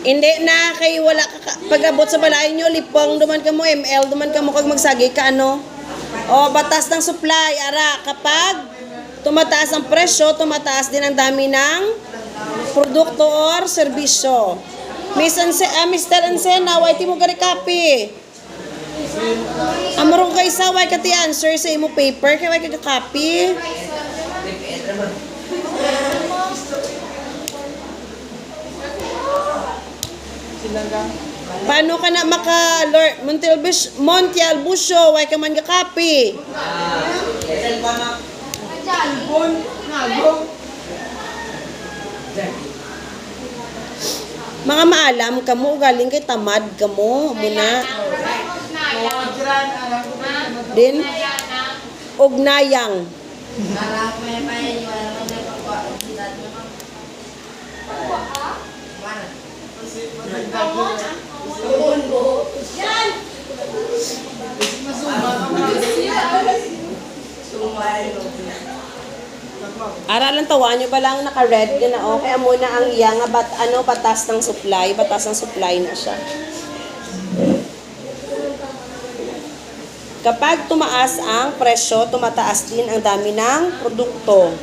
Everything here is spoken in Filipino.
Hindi na kay wala ka pag-abot sa balay nyo lipong duman ka mo ML duman ka mo kag magsagi ka ano. O batas ng supply ara kapag tumataas ang presyo, tumataas din ang dami ng produkto or serbisyo. Mr. Ansena, why ti mo gari copy? Amorong kay sa why ka ti answer sa imo paper kay why ka copy? Paano ka na maka Montiel Busyo, why ka man ka-copy? Mga maalam ka mo, galing kay tamad ka mo, muna. Din? Ugnayang. Aralan tawaan nyo ba lang naka-red na okay muna ang iya nga batas ng supply na siya. Kapag tumaas ang presyo, tumataas din ang dami ng produkto.